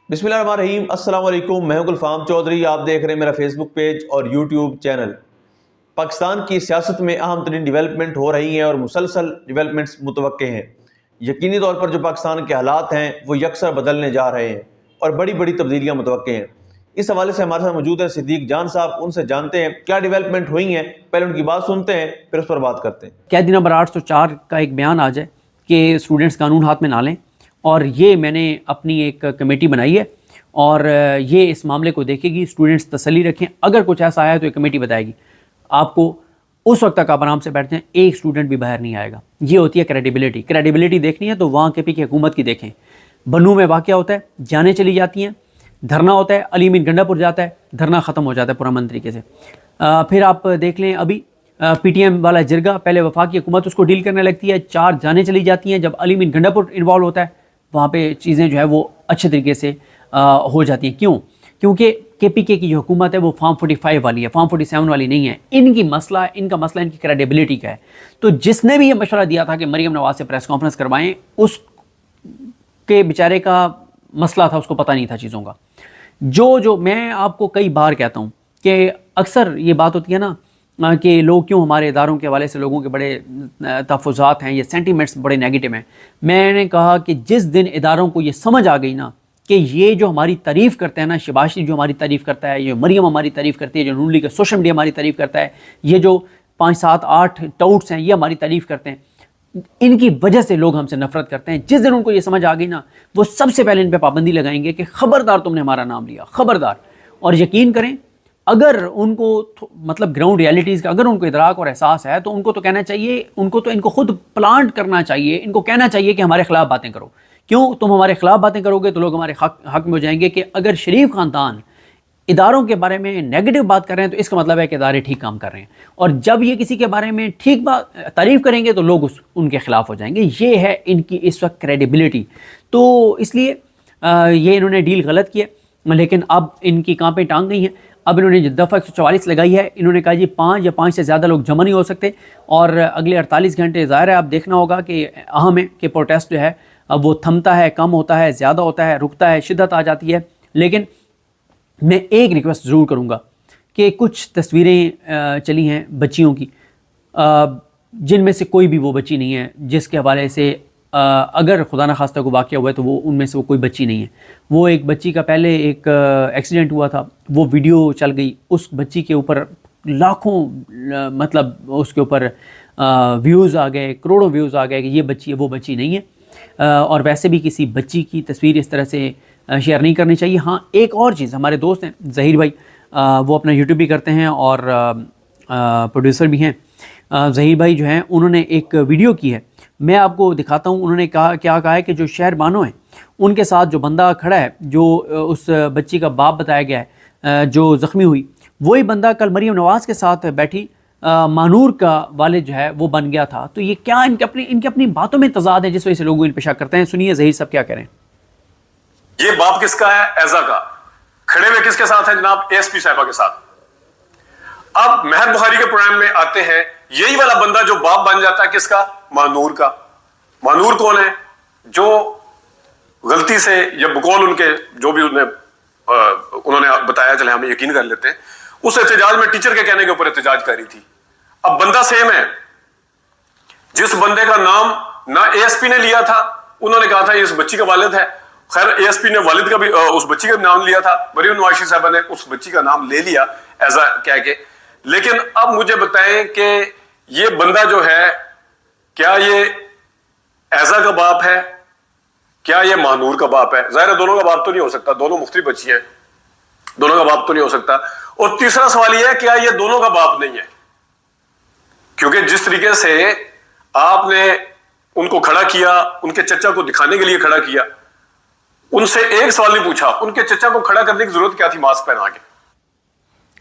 बिस्मिल्लाहिर्रहमानिर्रहीम। अस्सलाम वालेकुम। मैं हूं गुलफाम चौधरी। आप देख रहे हैं मेरा फेसबुक पेज और यूट्यूब चैनल। पाकिस्तान की सियासत में अहम तरीन डेवलपमेंट हो रही हैं और मुसलसल डेवलपमेंट्स मुतवक्के हैं। यकीनी तौर पर जो पाकिस्तान के हालात हैं वो यकसर बदलने जा रहे हैं और बड़ी बड़ी तब्दीलियाँ मुतवक्के हैं। इस हवाले से हमारे साथ मौजूद है सिद्दीक जान साहब। उनसे जानते हैं क्या डेवलपमेंट हुई हैं, पहले उनकी बात सुनते हैं फिर उस पर बात करते हैं। कैदी नंबर 804 का एक बयान आ जाए कि स्टूडेंट्स कानून हाथ में ना लें, और ये मैंने अपनी एक कमेटी बनाई है और ये इस मामले को देखेगी। स्टूडेंट्स तसल्ली रखें, अगर कुछ ऐसा आया तो ये कमेटी बताएगी आपको। उस वक्त तक आप आराम से बैठ जाएं, एक स्टूडेंट भी बाहर नहीं आएगा। ये होती है क्रेडिबिलिटी। क्रेडिबिलिटी देखनी है तो वहाँ के पी की हुकूमत की देखें। बन्नू में वाक़या होता है, जाने चली जाती हैं, धरना होता है, अली मीन गंडापुर जाता है, धरना ख़त्म हो जाता है पुरअमन तरीके से। फिर आप देख लें अभी PTM वाला जिरगा, पहले वफाकी हुकूमत उसको डील करने लगती है, 4 जाने चली जाती हैं। जब अली मीन गंडापुर इन्वॉल्व होता है वहाँ पे चीज़ें जो है वो अच्छे तरीके से हो जाती हैं। क्यों? क्योंकि KPK की जो हुकूमत है वो फार्म 45 वाली है, फार्म 47 वाली नहीं है। इनका मसला इनकी क्रेडिबिलिटी का है। तो जिसने भी ये मशवरा दिया था कि मरीम नवाज से प्रेस कॉन्फ्रेंस करवाएं, उसके बेचारे का मसला था, उसको पता नहीं था चीज़ों का। जो मैं आपको कई बार कहता हूँ कि अक्सर ये बात होती है ना कि लोग क्यों हमारे इदारों के हवाले से लोगों के बड़े तहफ़्फ़ुज़ात हैं, ये सेंटीमेंट्स बड़े नेगेटिव हैं। मैंने कहा कि जिस दिन इदारों को ये समझ आ गई ना कि ये जो हमारी तारीफ़ करते हैं ना, शबाशी जो हमारी तारीफ़ करता है, ये मरीम हमारी तारीफ़ करती है, जो नून लीग का सोशल मीडिया हमारी तारीफ़ करता है, ये जो 5, 7, 8 टाउट्स हैं ये हमारी तारीफ़ करते हैं, इनकी वजह से लोग हमसे नफ़रत करते हैं। जिस दिन उनको ये समझ आ गई ना, वो सबसे पहले इन पर पाबंदी लगाएंगे कि ख़बरदार तुमने हमारा नाम लिया, ख़बरदार। और यकीन करें, अगर उनको मतलब ग्राउंड रियलिटीज़ का अगर उनको इदराक और एहसास है तो उनको तो कहना चाहिए, इनको खुद प्लांट करना चाहिए, इनको कहना चाहिए कि हमारे ख़िलाफ़ बातें करो। क्यों? तुम हमारे ख़िलाफ़ बातें करोगे तो लोग हमारे हक में हो जाएंगे कि अगर शरीफ ख़ानदान इदारों के बारे में नेगेटिव बात कर रहे हैं तो इसका मतलब है कि इदारे ठीक काम कर रहे हैं। और जब ये किसी के बारे में ठीक बात तारीफ़ करेंगे तो लोग उनके ख़िलाफ़ हो जाएंगे। ये है इनकी इस वक्त क्रेडिबिलिटी। तो इसलिए ये इन्होंने डील गलत किया, लेकिन अब इनकी कांपें टांग गई हैं। अब इन्होंने दफ़ा 144 लगाई है। इन्होंने कहा जी 5 या 5 से ज़्यादा लोग जमा नहीं हो सकते, और अगले 48 घंटे ज़ाहिर है आप देखना होगा कि अहम है कि प्रोटेस्ट जो है अब वो थमता है, कम होता है, ज़्यादा होता है, रुकता है, शिद्दत आ जाती है। लेकिन मैं एक रिक्वेस्ट ज़रूर करूँगा कि कुछ तस्वीरें चली हैं बच्चियों की, जिनमें से कोई भी वो बच्ची नहीं है जिसके हवाले से अगर खुदा न खास्ता को वाक़या हुआ है तो वो उनमें से वो कोई बच्ची नहीं है। वो एक बच्ची का पहले एक एक्सीडेंट हुआ था, वो वीडियो चल गई, उस बच्ची के ऊपर लाखों मतलब उसके ऊपर व्यूज़ आ गए, करोड़ों व्यूज़ आ गए कि ये बच्ची है, वो बच्ची नहीं है। और वैसे भी किसी बच्ची की तस्वीर इस तरह से शेयर नहीं करनी चाहिए। हाँ, एक और चीज़, हमारे दोस्त हैं ज़हीर भाई, वो अपना यूट्यूब भी करते हैं और प्रोड्यूसर भी हैं। ज़हीर भाई जो हैं उन्होंने एक वीडियो की है, मैं आपको दिखाता हूँ। उन्होंने क्या कहा है कि जो शहर बानो हैं उनके साथ जो बंदा खड़ा है, जो उस बच्ची का बाप बताया गया है जो ज़ख्मी हुई, वही बंदा कल मरीम नवाज़ के साथ बैठी मानूर का वालिद जो है वो बन गया था। तो ये क्या इनके अपनी बातों में तजाद है जिस वजह से लोग इन पे शक करते हैं। सुनिए ज़हीर साहब क्या कह रहे हैं। ये बाप किसका है? एजा का। खड़े हुए किसके साथ है जनाब? ASP साहिबा के साथ। अब महर बुखारी के प्रोग्राम में आते हैं, यही वाला बंदा जो बाप बन जाता है किसका? मानूर का। मानूर कौन है? जो गलती से या बकौल उनके जो भी उन्होंने बताया, चले हम यकीन कर लेते हैं, उस एहतजाज में टीचर के कहने के ऊपर एहतजाज कर रही थी। अब बंदा सेम है। जिस बंदे का नाम ना ASP ने लिया था, उन्होंने कहा था ये इस बच्ची का वालिद है। खैर ASP ने वालिद का भी उस बच्ची का नाम लिया था, मरीम नवाज साहबा ने उस बच्ची का नाम ले लिया एजा कह के। लेकिन अब मुझे बताएं कि ये बंदा जो है, क्या ये एजा का बाप है, क्या ये मानूर का बाप है? जाहिर है दोनों का बाप तो नहीं हो सकता, दोनों मुख्तलिफ बच्ची हैं, दोनों का बाप तो नहीं हो सकता। और तीसरा सवाल यह है, क्या ये दोनों का बाप नहीं है? क्योंकि जिस तरीके से आपने उनको खड़ा किया, उनके चचा को दिखाने के लिए खड़ा किया, उनसे एक सवाल नहीं पूछा, उनके चचा को खड़ा करने की जरूरत क्या थी मास्क पहना के?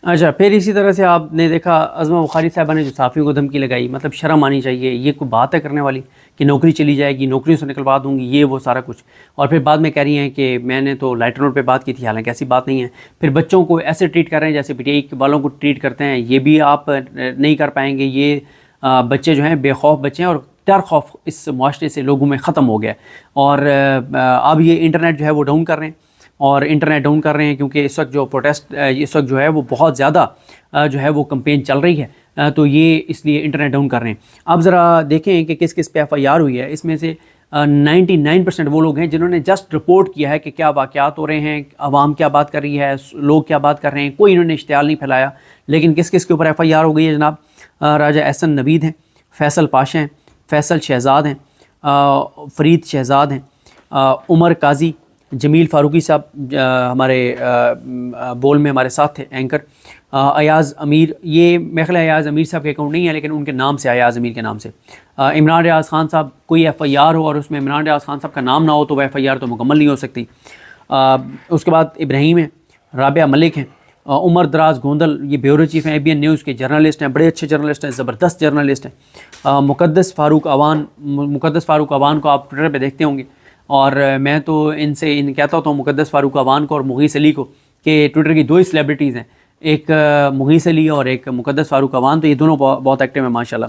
अच्छा, फिर इसी तरह से आपने देखा अज़मा बुखारी साहबा ने जो सहाफ़ियों को धमकी लगाई, मतलब शर्म आनी चाहिए। ये कोई बात है करने वाली कि नौकरी चली जाएगी, नौकरी से निकलवा दूंगी, ये वो सारा कुछ। और फिर बाद में कह रही हैं कि मैंने तो लाइटर रोड पे बात की थी, हालांकि ऐसी बात नहीं है। फिर बच्चों को ऐसे ट्रीट कर रहे हैं जैसे PTI वालों को ट्रीट करते हैं, ये भी आप नहीं कर पाएंगे। ये बच्चे जो हैं बेखौफ बच्चे हैं, और डर खौफ इस मुआशरे से लोगों में ख़त्म हो गया। और अब ये इंटरनेट जो है वो डाउन कर रहे हैं। اور انٹرنیٹ ڈاؤن کر رہے ہیں کیونکہ اس وقت جو پروٹیسٹ اس وقت جو ہے وہ بہت زیادہ جو ہے وہ کمپین چل رہی ہے، تو یہ اس لیے انٹرنیٹ ڈاؤن کر رہے ہیں۔ اب ذرا دیکھیں کہ کس کس پہ FIR ہوئی ہے۔ اس میں سے 99% وہ لوگ ہیں جنہوں نے جسٹ رپورٹ کیا ہے کہ کیا واقعات ہو رہے ہیں، عوام کیا بات کر رہی ہے، لوگ کیا بات کر رہے ہیں، کوئی انہوں نے اشتعال نہیں پھیلایا۔ لیکن کس کس کے اوپر FIR ہو گئی ہے جناب؟ راجہ احسن نوید ہیں، فیصل پاشا ہیں، فیصل شہزاد ہیں، فرید شہزاد ہیں، عمر قاضی، جمیل فاروقی صاحب ہمارے بول میں ہمارے ساتھ تھے اینکر، ایاز امیر، یہ میرے خیال ہے ایاز امیر صاحب کے اکاؤنٹ نہیں ہے لیکن ان کے نام سے، ایاز امیر کے نام سے، عمران ریاض خان صاحب، کوئی FIR ہو اور اس میں عمران ریاض خان صاحب کا نام نہ ہو تو وہ FIR تو مکمل نہیں ہو سکتی۔ اس کے بعد ابراہیم ہیں، رابعہ ملک ہیں، عمر دراز گوندل، یہ بیورو چیف ہیں ABN نیوز کے جرنلسٹ ہیں، بڑے اچھے جرنلسٹ ہیں، زبردست جرنلسٹ ہیں۔ مقدس فاروق اوان کو آپ ٹویٹر پہ دیکھتے ہوں گے، اور میں تو ان سے کہتا ہوتا ہوں مقدس فاروق اوان کو اور مغیث علی کو کہ ٹویٹر کی 2 ہی سیلیبریٹیز ہیں، ایک مغیث علی اور ایک مقدس فاروق اوان، تو یہ دونوں بہت ایکٹیو ہیں ماشاءاللہ۔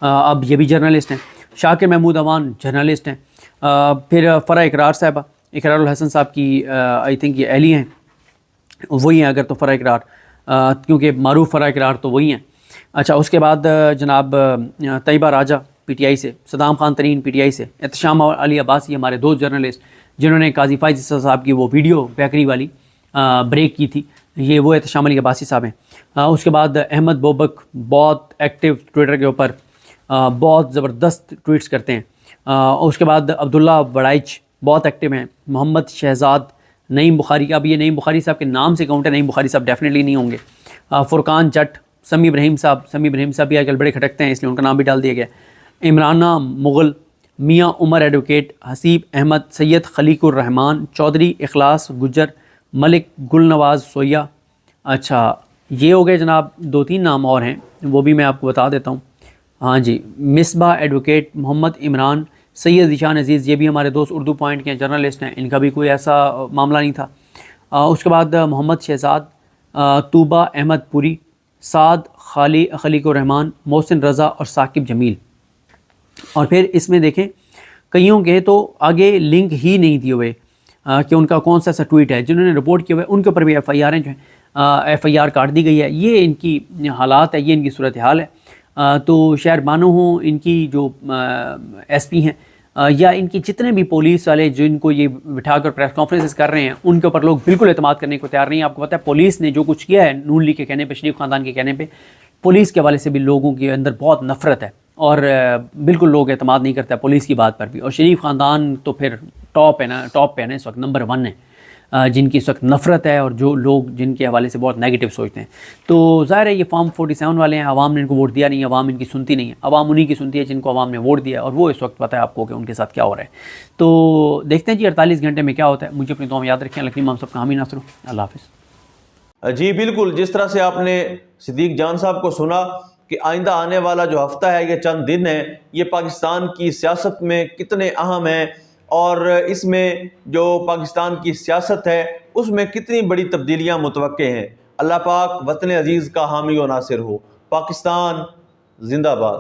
اب یہ بھی جرنلسٹ ہیں۔ شاکر محمود اوان جرنلسٹ ہیں۔ پھر فرح اقرار صاحبہ، اقرار الحسن صاحب کی آئی تھنک یہ اہلی ہیں، وہی ہیں اگر تو فرح اقرار، کیونکہ معروف فرح اقرار تو وہی ہیں۔ اچھا، اس کے بعد جناب طیبہ راجہ PTI سے، صدام خان ترین PTI سے، احتشام علی عباسی ہمارے 2 جرنلسٹ جنہوں نے قاضی فائز عیسیٰ صاحب کی وہ ویڈیو بیکری والی بریک کی تھی، یہ وہ احتشام علی عباسی صاحب ہیں۔ اس کے بعد احمد بوبک بہت ایکٹیو ٹویٹر کے اوپر، بہت زبردست ٹویٹس کرتے ہیں۔ اس کے بعد عبداللہ وڑائچ بہت ایکٹیو ہیں۔ محمد شہزاد، نعیم بخاری، اب یہ نعیم بخاری صاحب کے نام سے کاؤنٹ ہے، نعیم بخاری صاحب ڈیفینیٹلی نہیں ہوں گے۔ فرقان جٹ، سمی ابراہیم صاحب بھی آج کل بڑے کھٹکتے ہیں اس لیے ان کا نام بھی ڈال دیا گیا۔ عمرانہ مغل، میاں عمر ایڈوکیٹ، حسیب احمد، سید خلیق الرحمان، چودھری اخلاص گجر، ملک گل نواز سویا۔ اچھا، یہ ہو گئے جناب، 2-3 نام اور ہیں وہ بھی میں آپ کو بتا دیتا ہوں۔ ہاں جی، مصباح ایڈوکیٹ، محمد عمران، سید ذیشان عزیز، یہ بھی ہمارے دوست اردو پوائنٹ کے جرنلسٹ ہیں، ان کا بھی کوئی ایسا معاملہ نہیں تھا۔ اس کے بعد محمد شہزاد، طوبہ احمد پوری، سعد خلیق الرحمان، محسن رضا اور ثاقب جمیل۔ اور پھر اس میں دیکھیں کئیوں کے تو آگے لنک ہی نہیں دیے ہوئے کہ ان کا کون سا ایسا ٹویٹ ہے، جنہوں نے رپورٹ کیے ہوئے ان کے اوپر بھی FIR جو ہیں FIR کاٹ دی گئی ہے۔ یہ ان کی حالات ہے، یہ ان کی صورتحال ہے۔ تو شہر بانو ہوں، ان کی جو SP ہیں، یا ان کی جتنے بھی پولیس والے جن کو یہ بٹھا کر پریس کانفرنسز کر رہے ہیں، ان کے اوپر لوگ بالکل اعتماد کرنے کو تیار نہیں ہیں۔ آپ کو پتہ ہے پولیس نے جو کچھ کیا ہے نون لیگ کے کہنے پہ، شریف خاندان کے کہنے پہ، پولیس کے حوالے سے بھی لوگوں کے اندر بہت نفرت ہے اور بالکل لوگ اعتماد نہیں کرتے پولیس کی بات پر بھی۔ اور شریف خاندان تو پھر ٹاپ پہ ہے نا، اس وقت نمبر 1 ہے جن کی اس وقت نفرت ہے اور جو لوگ جن کے حوالے سے بہت نیگیٹو سوچتے ہیں۔ تو ظاہر ہے یہ فارم 47 والے ہیں، عوام نے ان کو ووٹ دیا نہیں، عوام ان کی سنتی نہیں ہے، عوام انہی کی سنتی ہے جن کو عوام نے ووٹ دیا، اور وہ اس وقت پتہ ہے آپ کو کہ ان کے ساتھ کیا ہو رہا ہے۔ تو دیکھتے ہیں جی 48 گھنٹے میں کیا ہوتا ہے۔ مجھے اپنی دعا میں یاد رکھیں۔ اللہ کریم ہم سب کا حامی ناصر ہو۔ اللہ حافظ۔ جی بالکل، جس طرح سے آپ نے صدیق جان صاحب کو سنا کہ آئندہ آنے والا جو ہفتہ ہے، یہ چند دن ہے، یہ پاکستان کی سیاست میں کتنے اہم ہیں، اور اس میں جو پاکستان کی سیاست ہے اس میں کتنی بڑی تبدیلیاں متوقع ہیں۔ اللہ پاک وطن عزیز کا حامی و ناصر ہو۔ پاکستان زندہ باد۔